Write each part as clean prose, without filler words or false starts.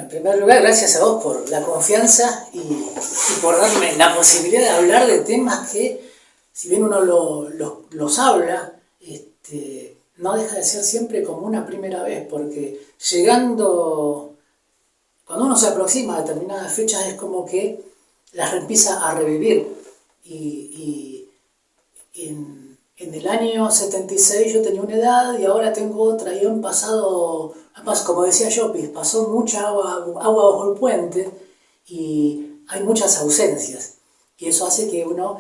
primer lugar, gracias a vos por la confianza y por darme la posibilidad de hablar de temas que, si bien uno los habla, no deja de ser siempre como una primera vez, porque cuando uno se aproxima a determinadas fechas es como que las empieza a revivir. Y en el año 76 yo tenía una edad y ahora tengo otra, y han pasado, como decía Llopis, pasó mucha agua bajo el puente y hay muchas ausencias, y eso hace que uno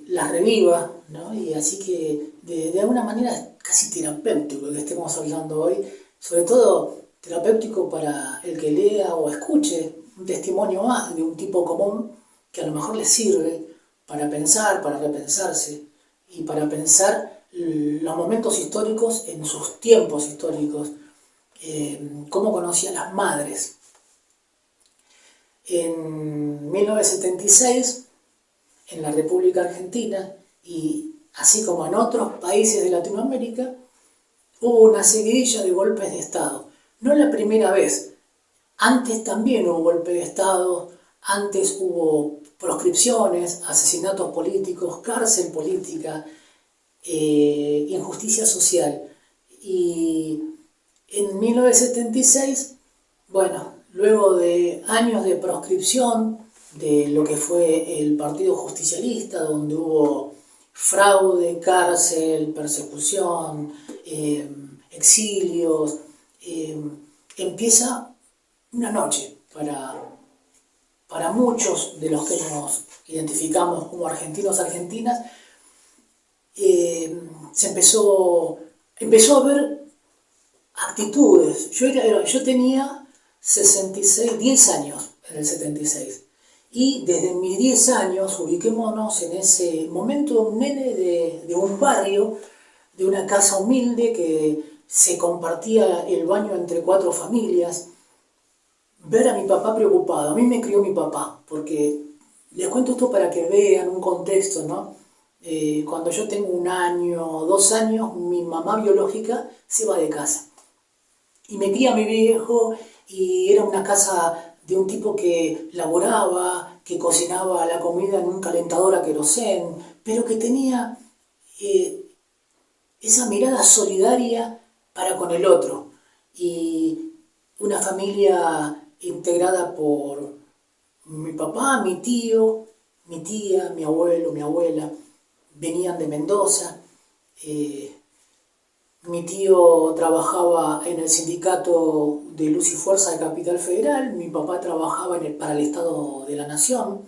las reviva, ¿no? Y así que de alguna manera es casi terapéutico que estemos hablando hoy, sobre todo terapéutico para el que lea o escuche un testimonio más de un tipo común que a lo mejor le sirve para pensar, para repensarse y para pensar los momentos históricos en sus tiempos históricos, cómo conocían las madres. En 1976, en la República Argentina, y así como en otros países de Latinoamérica, hubo una seguidilla de golpes de Estado. No la primera vez, antes también hubo golpes de Estado, antes hubo proscripciones, asesinatos políticos, cárcel política, injusticia social. Y en 1976, bueno, luego de años de proscripción de lo que fue el Partido Justicialista, donde hubo fraude, cárcel, persecución, exilios, empieza una noche para muchos de los que nos identificamos como argentinos, argentinas. Se empezó a ver actitudes. Yo tenía 10 años en el 76. Y desde mis 10 años, ubiquémonos en ese momento, un nene de un barrio, de una casa humilde que se compartía el baño entre 4 familias, ver a mi papá preocupado. A mí me crió mi papá, porque les cuento esto para que vean un contexto, ¿no? Cuando yo tengo 1 año, 2 años, mi mamá biológica se va de casa. Y me cría mi viejo, y era una casa de un tipo que laboraba, que cocinaba la comida en un calentador a querosén, pero que tenía esa mirada solidaria para con el otro. Y una familia integrada por mi papá, mi tío, mi tía, mi abuelo, mi abuela, venían de Mendoza. Mi tío trabajaba en el sindicato de Luz y Fuerza de Capital Federal, mi papá trabajaba para el Estado de la Nación,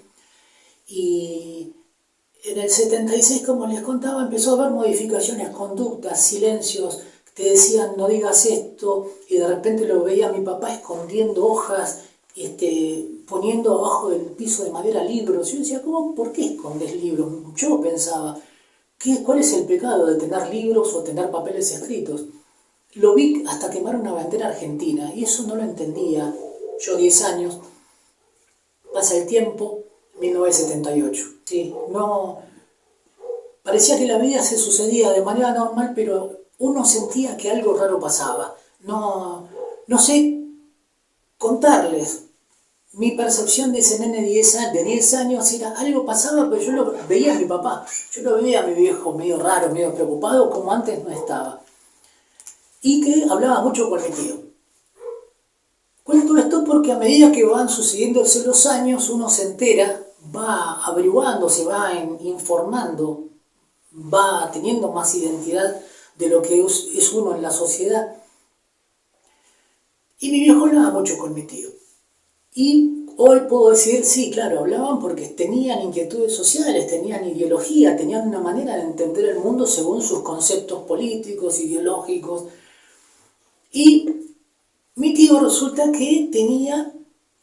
y en el 76, como les contaba, empezó a haber modificaciones, conductas, silencios, te decían no digas esto, y de repente lo veía a mi papá escondiendo hojas, poniendo abajo del piso de madera libros. Yo decía, ¿por qué escondes libros? Yo pensaba, ¿cuál es el pecado de tener libros o tener papeles escritos? Lo vi hasta quemar una bandera argentina, y eso no lo entendía. Yo 10 años, pasa el tiempo, 1978. ¿Sí? No, parecía que la vida se sucedía de manera normal, pero uno sentía que algo raro pasaba. No sé contarles. Mi percepción de ese nene de 10 años era algo pasaba, pero yo lo veía a mi papá. Yo lo veía a mi viejo medio raro, medio preocupado, como antes no estaba. Y que hablaba mucho con mi tío. Cuento esto porque a medida que van sucediéndose los años, uno se entera, va averiguando, se va informando, va teniendo más identidad de lo que es uno en la sociedad. Y mi viejo hablaba mucho con mi tío. Y hoy puedo decir, sí, claro, hablaban porque tenían inquietudes sociales, tenían ideología, tenían una manera de entender el mundo según sus conceptos políticos, ideológicos. Y mi tío resulta que tenía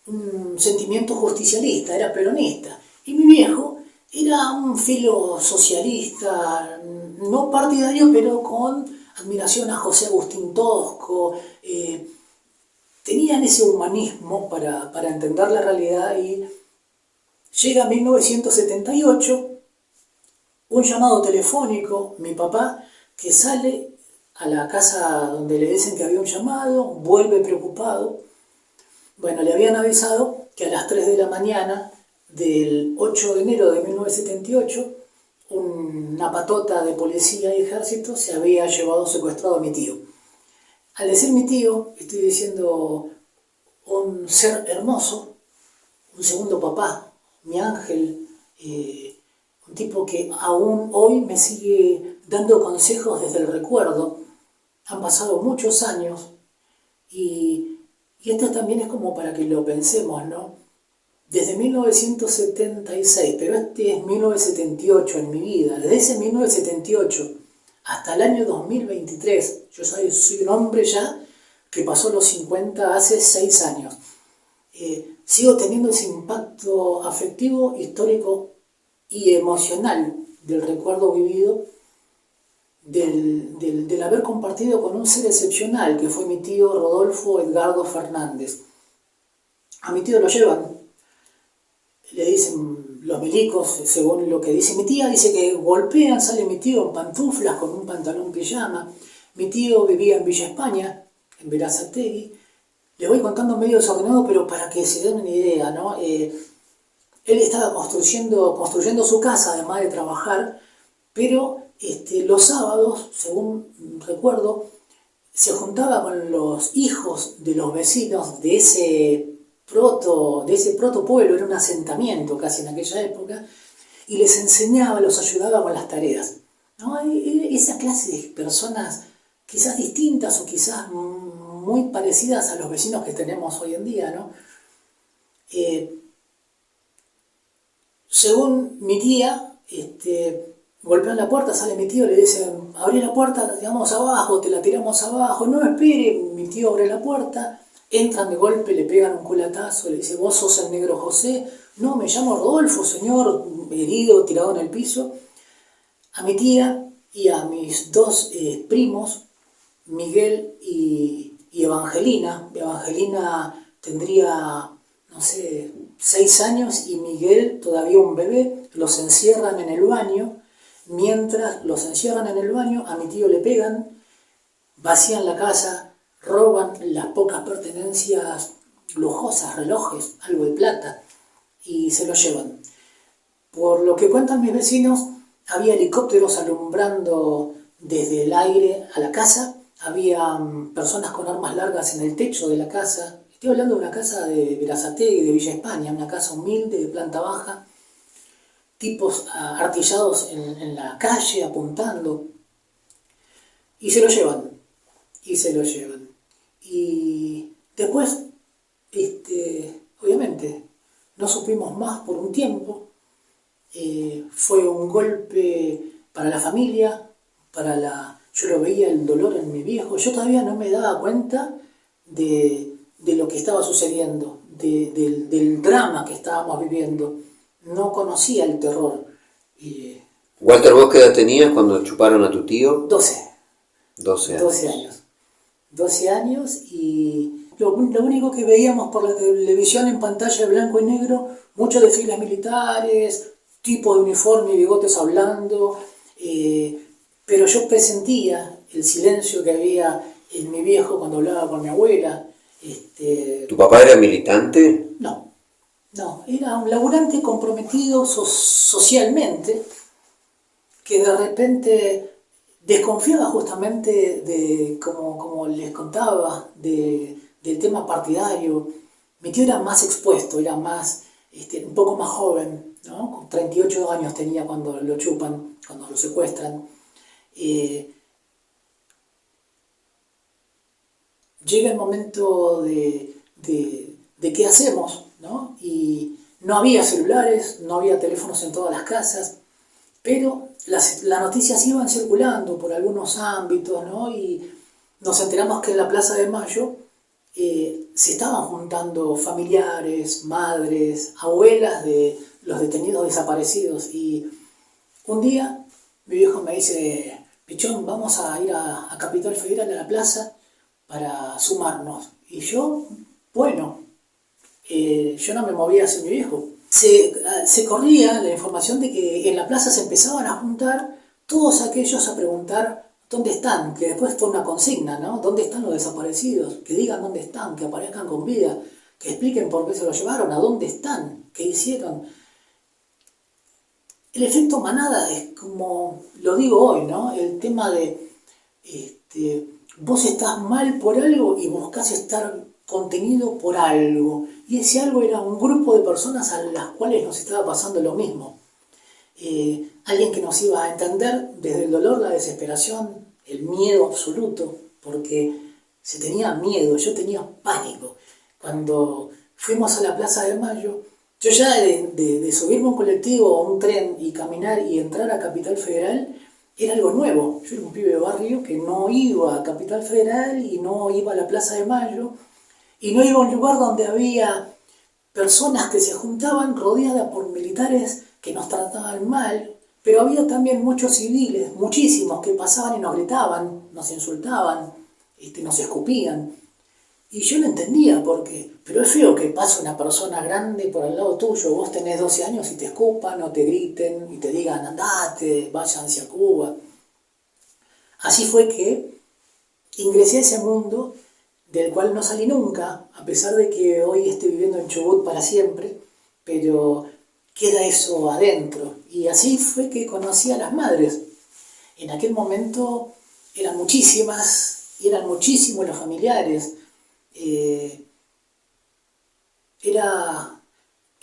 un sentimiento justicialista, era peronista. Y mi viejo era un filo socialista, no partidario, pero con admiración a José Agustín Tosco. Tenían ese humanismo para entender la realidad, y llega 1978, un llamado telefónico, mi papá, que sale a la casa donde le dicen que había un llamado, vuelve preocupado, Bueno, le habían avisado que a las 3 de la mañana del 8 de enero de 1978, una patota de policía y ejército se había llevado secuestrado a mi tío. Al decir mi tío, estoy diciendo un ser hermoso, un segundo papá, mi ángel, un tipo que aún hoy me sigue dando consejos desde el recuerdo. Han pasado muchos años y esto también es como para que lo pensemos, ¿no? Desde 1976, pero este es 1978 en mi vida, desde ese 1978 hasta el año 2023, yo soy un hombre ya que pasó los 50 hace 6 años. Sigo teniendo ese impacto afectivo, histórico y emocional del recuerdo vivido, del haber compartido con un ser excepcional que fue mi tío Rodolfo Edgardo Fernández. A mi tío lo llevan, le dicen los milicos, según lo que dice mi tía, dice que golpean, sale mi tío en pantuflas con un pantalón pijama. Mi tío vivía en Villa España, en Berazategui. Les voy contando medio desordenado, pero para que se den una idea, ¿no? Él estaba construyendo su casa, además de trabajar, pero los sábados, según recuerdo, se juntaba con los hijos de los vecinos de ese proto pueblo, era un asentamiento casi en aquella época, y les enseñaba, los ayudaba con las tareas, ¿no? Esa clase de personas quizás distintas o quizás muy parecidas a los vecinos que tenemos hoy en día, ¿no? Según mi tía, golpean la puerta, sale mi tío, le dicen, abrí la puerta, la tiramos abajo, te la tiramos abajo, no espere, mi tío abre la puerta, entran de golpe, le pegan un culatazo, le dice, vos sos el negro José, no, me llamo Rodolfo, señor, herido, tirado en el piso. A mi tía y a mis dos primos, Miguel y Evangelina. Evangelina tendría, no sé, 6 años y Miguel todavía un bebé. Los encierran en el baño. Mientras los encierran en el baño, a mi tío le pegan, vacían la casa, roban las pocas pertenencias lujosas, relojes, algo de plata, y se lo llevan. Por lo que cuentan mis vecinos, había helicópteros alumbrando desde el aire a la casa, había personas con armas largas en el techo de la casa. Estoy hablando de una casa de Berazategui, de Villa España, una casa humilde de planta baja, tipos artillados en la calle apuntando, y se lo llevan, y después, obviamente, no supimos más por un tiempo. Fue un golpe para la familia, yo lo veía el dolor en mi viejo, yo todavía no me daba cuenta de lo que estaba sucediendo, del drama que estábamos viviendo, no conocía el terror. Walter, ¿vos qué edad tenías cuando chuparon a tu tío? 12 años. 12 años y lo único que veíamos por la televisión en pantalla de blanco y negro, muchos desfiles militares, tipo de uniforme y bigotes hablando, pero yo presentía el silencio que había en mi viejo cuando hablaba con mi abuela. ¿Tu papá era militante? No, era un laburante comprometido socialmente, que de repente desconfiaba justamente de, como les contaba, del tema partidario. Mi tío era más expuesto, era más, un poco más joven, ¿no? Con 38 años tenía cuando lo chupan, cuando lo secuestran. Llega el momento de qué hacemos, ¿no? Y no había celulares, no había teléfonos en todas las casas, pero las noticias iban circulando por algunos ámbitos, ¿no? Y nos enteramos que en la Plaza de Mayo se estaban juntando familiares, madres, abuelas de los detenidos desaparecidos. Y un día mi viejo me dice, Pichón, vamos a ir a Capital Federal, a la plaza, para sumarnos. Y yo, bueno, yo no me movía hacia mi viejo. Se corría la información de que en la plaza se empezaban a juntar todos aquellos a preguntar dónde están, que después fue una consigna, ¿no? ¿Dónde están los desaparecidos? Que digan dónde están, que aparezcan con vida. que expliquen por qué se lo llevaron, a dónde están, qué hicieron. El efecto manada es como, lo digo hoy, ¿no? El tema de, vos estás mal por algo y buscás estar contenido por algo. Y ese algo era un grupo de personas a las cuales nos estaba pasando lo mismo. Alguien que nos iba a entender desde el dolor, la desesperación, el miedo absoluto, porque se tenía miedo, yo tenía pánico. Cuando fuimos a la Plaza de Mayo, yo ya de subirme a un colectivo o a un tren y caminar y entrar a Capital Federal era algo nuevo. Yo era un pibe de barrio que no iba a Capital Federal y no iba a la Plaza de Mayo y no iba a un lugar donde había personas que se juntaban rodeadas por militares que nos trataban mal, pero había también muchos civiles, muchísimos, que pasaban y nos gritaban, nos insultaban, nos escupían. Y yo no entendía por qué, pero es feo que pase una persona grande por al lado tuyo, vos tenés 12 años y te escupan o te griten y te digan andate, váyanse a Cuba. Así fue que ingresé a ese mundo del cual no salí nunca, a pesar de que hoy esté viviendo en Chubut para siempre, pero queda eso adentro. Y así fue que conocí a las madres. En aquel momento eran muchísimas, y eran muchísimos los familiares. Era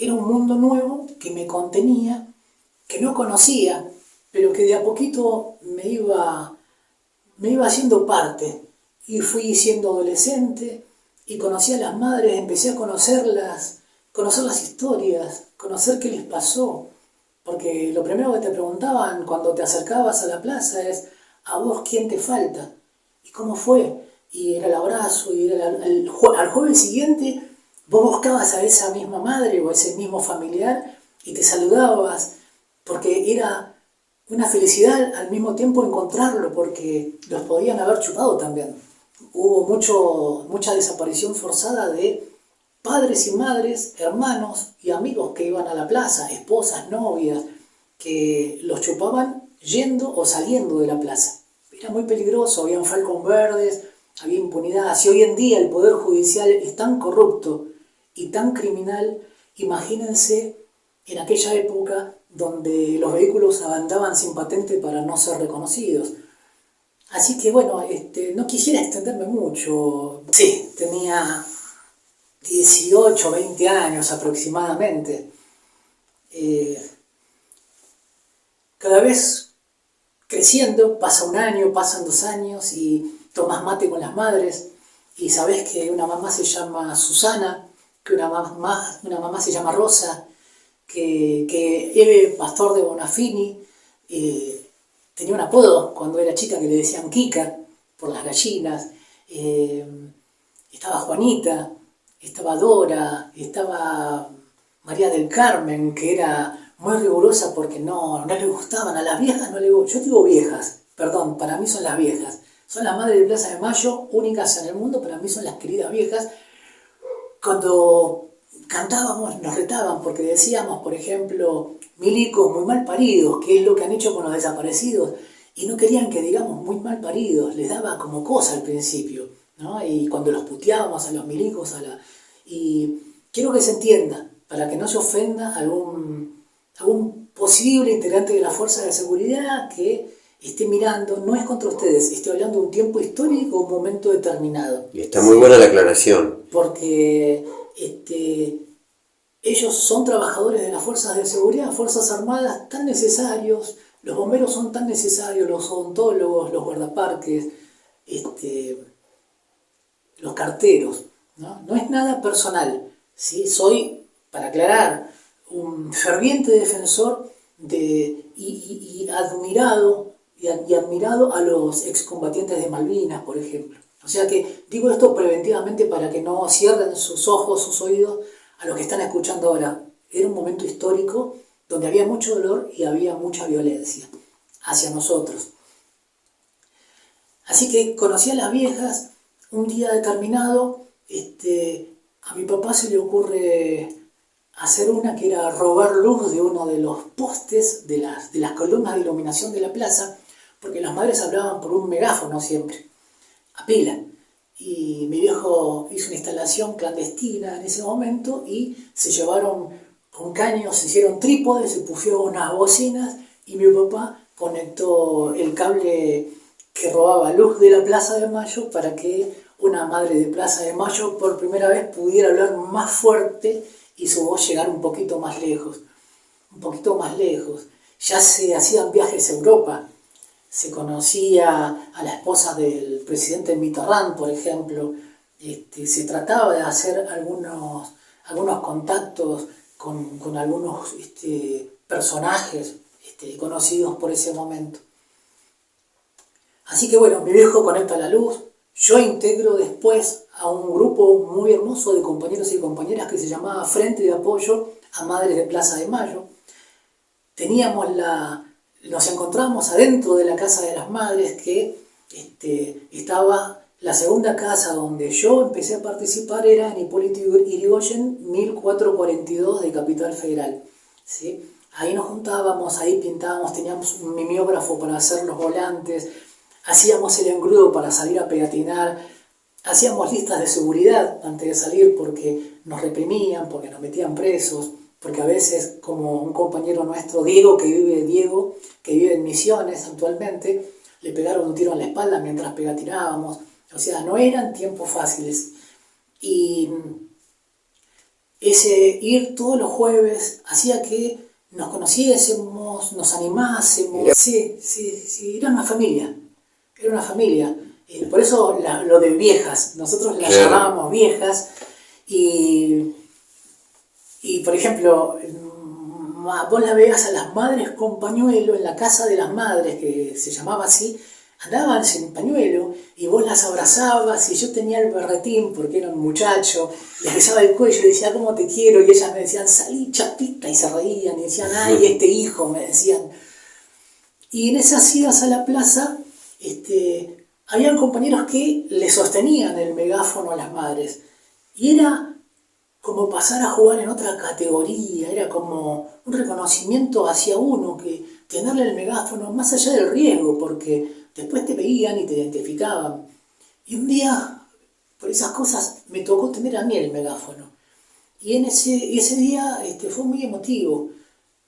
un mundo nuevo que me contenía, que no conocía, pero que de a poquito me iba haciendo parte. Y fui siendo adolescente y conocí a las madres, empecé a conocerlas, conocer las historias, conocer qué les pasó. Porque lo primero que te preguntaban cuando te acercabas a la plaza es, ¿a vos quién te falta? ¿Y cómo fue? Y era el abrazo, y era al jueves siguiente vos buscabas a esa misma madre o a ese mismo familiar y te saludabas, porque era una felicidad al mismo tiempo encontrarlo, porque los podían haber chupado también. Hubo mucha desaparición forzada de padres y madres, hermanos y amigos que iban a la plaza, esposas, novias, que los chupaban yendo o saliendo de la plaza. Era muy peligroso, habían falcón verdes, había impunidad. Si hoy en día el Poder Judicial es tan corrupto y tan criminal, imagínense en aquella época donde los vehículos andaban sin patente para no ser reconocidos. Así que bueno, no quisiera extenderme mucho. Sí, tenía 18, 20 años aproximadamente. Cada vez creciendo, pasa un año, pasan 2 años y tomás mate con las madres y sabés que una mamá se llama Susana, que una mamá se llama Rosa, que Eve Pastor de Bonafini tenía un apodo cuando era chica que le decían Kika por las gallinas. Estaba Juanita, estaba Dora, estaba María del Carmen, que era muy rigurosa porque no le gustaban, a las viejas no le gustaban. Yo digo viejas, perdón, para mí son las viejas. Son las madres de Plaza de Mayo, únicas en el mundo, para mí son las queridas viejas. Cuando cantábamos nos retaban porque decíamos, por ejemplo, milicos muy mal paridos, que es lo que han hecho con los desaparecidos, y no querían que digamos muy mal paridos, les daba como cosa al principio, ¿no? Y cuando los puteábamos a los milicos, y quiero que se entienda, para que no se ofenda algún posible integrante de la fuerza de seguridad que esté mirando, no es contra ustedes, estoy hablando de un tiempo histórico, un momento determinado. Y está muy buena la aclaración. Porque ellos son trabajadores de las fuerzas de seguridad, fuerzas armadas tan necesarios, los bomberos son tan necesarios, los odontólogos, los guardaparques, los carteros, ¿no? No es nada personal, ¿sí? Soy, para aclarar, un ferviente defensor y admirado a los excombatientes de Malvinas, por ejemplo. O sea que digo esto preventivamente para que no cierren sus ojos, sus oídos a los que están escuchando ahora. Era un momento histórico donde había mucho dolor y había mucha violencia hacia nosotros. Así que conocí a las viejas. Un día determinado, a mi papá se le ocurre hacer una que era robar luz de uno de los postes de las columnas de iluminación de la plaza, porque las madres hablaban por un megáfono siempre, a pila. y mi viejo hizo una instalación clandestina en ese momento y se llevaron con caños, se hicieron trípodes, se pusieron unas bocinas y mi papá conectó el cable que robaba luz de la Plaza de Mayo para que una madre de Plaza de Mayo por primera vez pudiera hablar más fuerte y su voz llegar un poquito más lejos. Un poquito más lejos. Ya se hacían viajes a Europa. Se conocía a la esposa del presidente Mitterrand, por ejemplo. Se trataba de hacer algunos contactos con algunos personajes conocidos por ese momento. Así que bueno, mi viejo conecta la luz. Yo integro después a un grupo muy hermoso de compañeros y compañeras que se llamaba Frente de Apoyo a Madres de Plaza de Mayo. Nos encontramos adentro de la Casa de las Madres, que estaba la segunda casa donde yo empecé a participar, era en Hipólito Yrigoyen 1442 de Capital Federal, ¿sí? Ahí nos juntábamos, ahí pintábamos, teníamos un mimeógrafo para hacer los volantes, hacíamos el engrudo para salir a pegatinar, hacíamos listas de seguridad antes de salir porque nos reprimían, porque nos metían presos, porque a veces, como un compañero nuestro, Diego, que vive en Misiones actualmente, le pegaron un tiro en la espalda mientras pegatinábamos. O sea, no eran tiempos fáciles. Y ese ir todos los jueves hacía que nos conociésemos, nos animásemos. Sí, era una familia. Era una familia. Por eso lo de viejas, nosotros las llamábamos viejas. Y por ejemplo, vos la veías a las madres con pañuelo en la casa de las madres, que se llamaba así, andaban sin pañuelo y vos las abrazabas y yo tenía el berretín porque era un muchacho, les besaba el cuello y decía ¿cómo te quiero? Y ellas me decían salí chapita y se reían y decían ay este hijo, me decían. Y en esas idas a la plaza habían compañeros que le sostenían el megáfono a las madres y era como pasar a jugar en otra categoría, era como un reconocimiento hacia uno, que tenerle el megáfono más allá del riesgo, porque después te veían y te identificaban. Y un día, por esas cosas, me tocó tener a mí el megáfono. Y ese día fue muy emotivo,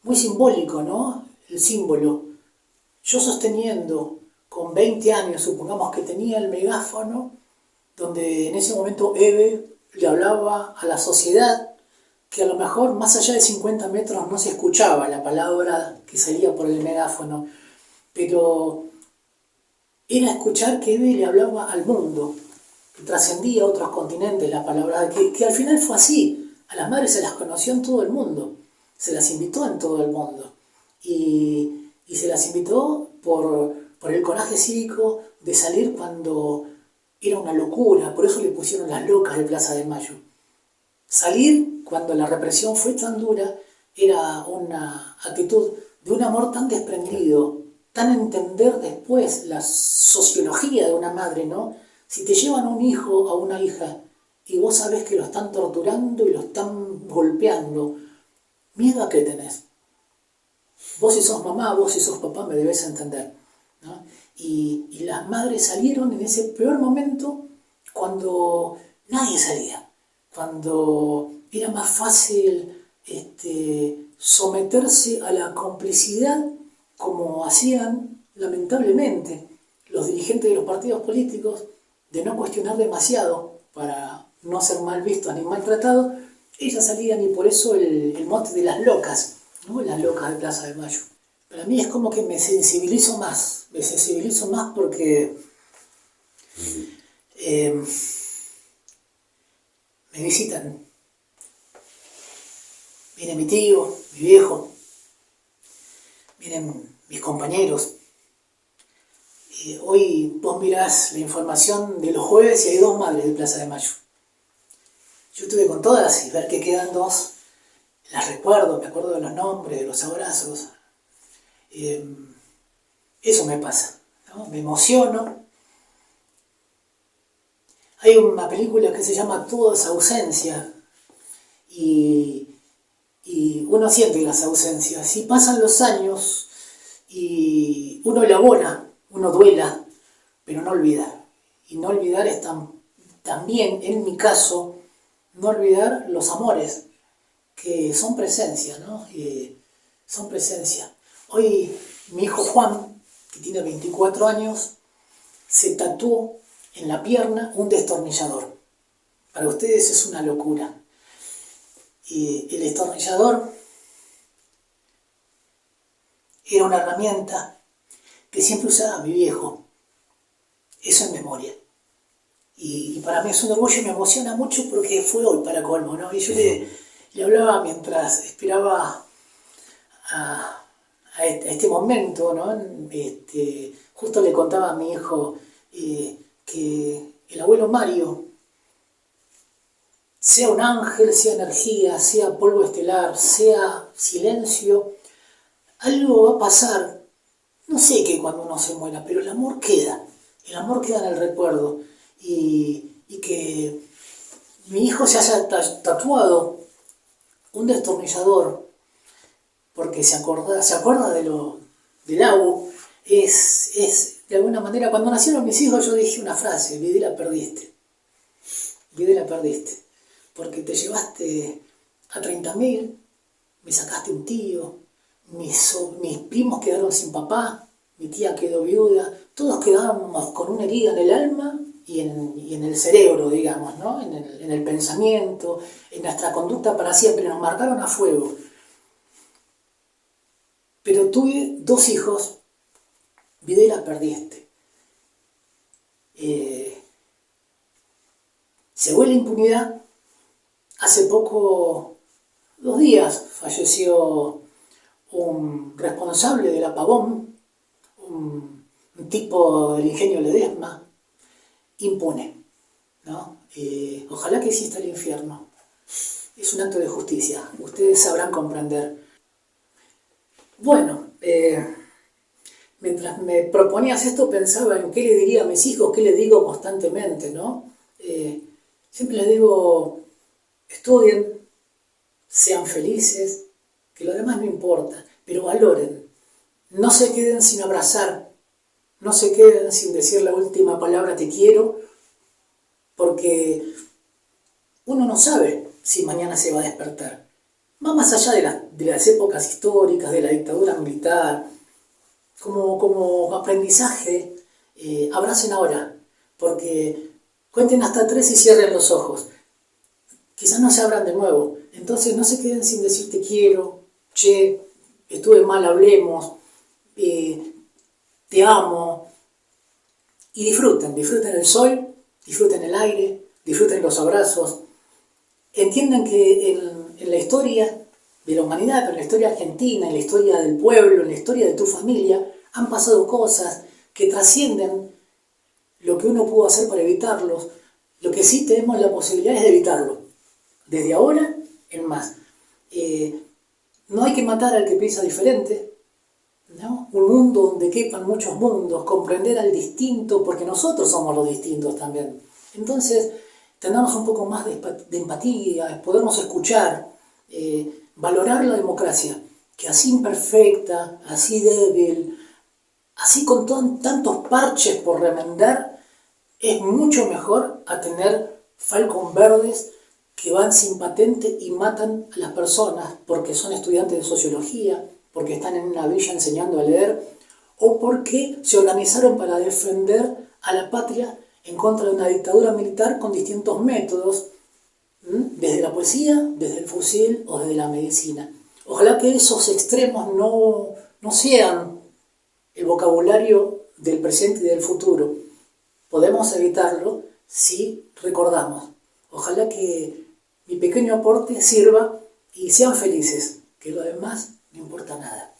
muy simbólico, ¿no? El símbolo. Yo sosteniendo, con 20 años, supongamos que tenía el megáfono, donde en ese momento Eve le hablaba a la sociedad, que a lo mejor más allá de 50 metros no se escuchaba la palabra que salía por el megáfono, pero era escuchar que Eve le hablaba al mundo, que trascendía a otros continentes la palabra, que al final fue así. A las madres se las conoció en todo el mundo, se las invitó en todo el mundo, y se las invitó por el coraje cívico de salir cuando era una locura, por eso le pusieron las locas de Plaza de Mayo. Salir cuando la represión fue tan dura era una actitud de un amor tan desprendido, tan entender después la sociología de una madre, ¿no? Si te llevan a un hijo o a una hija y vos sabés que lo están torturando y lo están golpeando, ¿miedo a qué tenés? Vos si sos mamá, vos si sos papá me debes entender, ¿no? Y las madres salieron en ese peor momento cuando nadie salía, cuando era más fácil someterse a la complicidad como hacían lamentablemente los dirigentes de los partidos políticos, de no cuestionar demasiado para no ser mal vistos ni maltratados. Ellas salían y por eso el mote de las locas, ¿no? Las locas de Plaza de Mayo. Para mí es como que me sensibilizo más porque me visitan. Viene mi tío, mi viejo, vienen mis compañeros. Hoy vos mirás la información de los jueves y hay 2 madres de Plaza de Mayo. Yo estuve con todas y ver que quedan 2, las recuerdo, me acuerdo de los nombres, de los abrazos. Eso me pasa, ¿no? Me emociono. Hay una película que se llama Todo es ausencia y uno siente las ausencias y pasan los años y uno elabora, uno duela, pero no olvida. Y no olvidar es tan también, en mi caso, no olvidar los amores, que son presencia, ¿no? Son presencia. Hoy mi hijo Juan, que tiene 24 años, se tatuó en la pierna un destornillador. Para ustedes es una locura. El destornillador era una herramienta que siempre usaba mi viejo. Eso en memoria. Y para mí es un orgullo y me emociona mucho porque fue hoy para colmo, ¿no? Y yo le hablaba mientras esperaba a este momento, ¿no? Justo le contaba a mi hijo que el abuelo Mario, sea un ángel, sea energía, sea polvo estelar, sea silencio, algo va a pasar. No sé qué cuando uno se muera, pero el amor queda en el recuerdo. Y que mi hijo se haya tatuado un destornillador porque se acuerda del agua, es de alguna manera, cuando nacieron mis hijos yo dije una frase: Videla perdiste, porque te llevaste a 30.000, me sacaste un tío, mis primos quedaron sin papá, mi tía quedó viuda, todos quedábamos con una herida en el alma y en el cerebro, digamos, ¿no? En el pensamiento, en nuestra conducta para siempre, nos marcaron a fuego. Pero tuve 2 hijos, Videla perdiste. Se fue la impunidad. Hace poco, 2 días, falleció un responsable del apagón, un tipo del ingenio Ledesma, impune, ¿no? Ojalá que exista el infierno. Es un acto de justicia, ustedes sabrán comprender. Bueno, mientras me proponías esto pensaba en qué le diría a mis hijos, qué les digo constantemente, ¿no? Siempre les digo: estudien, sean felices, que lo demás no importa, pero valoren. No se queden sin abrazar, no se queden sin decir la última palabra te quiero, porque uno no sabe si mañana se va a despertar. Va más allá de las épocas históricas, de la dictadura militar. Como aprendizaje, abracen ahora, porque cuenten hasta 3 y cierren los ojos. Quizás no se abran de nuevo, entonces no se queden sin decir te quiero, che, estuve mal, hablemos, te amo. Y disfruten el sol, disfruten el aire, disfruten los abrazos. Entiendan que en la historia de la humanidad, pero en la historia argentina, en la historia del pueblo, en la historia de tu familia, han pasado cosas que trascienden lo que uno pudo hacer para evitarlos. Lo que sí tenemos la posibilidad es de evitarlo, desde ahora en más. No hay que matar al que piensa diferente, ¿no? Un mundo donde quepan muchos mundos, comprender al distinto, porque nosotros somos los distintos también. Entonces, tengamos un poco más de empatía, podernos escuchar, valorar la democracia, que así imperfecta, así débil, así con tantos parches por remendar, es mucho mejor a tener falcon verdes que van sin patente y matan a las personas porque son estudiantes de sociología, porque están en una villa enseñando a leer, o porque se organizaron para defender a la patria en contra de una dictadura militar con distintos métodos, desde la poesía, desde el fusil o desde la medicina. Ojalá que esos extremos no sean el vocabulario del presente y del futuro. Podemos evitarlo si recordamos. Ojalá que mi pequeño aporte sirva y sean felices, que lo demás no importa nada.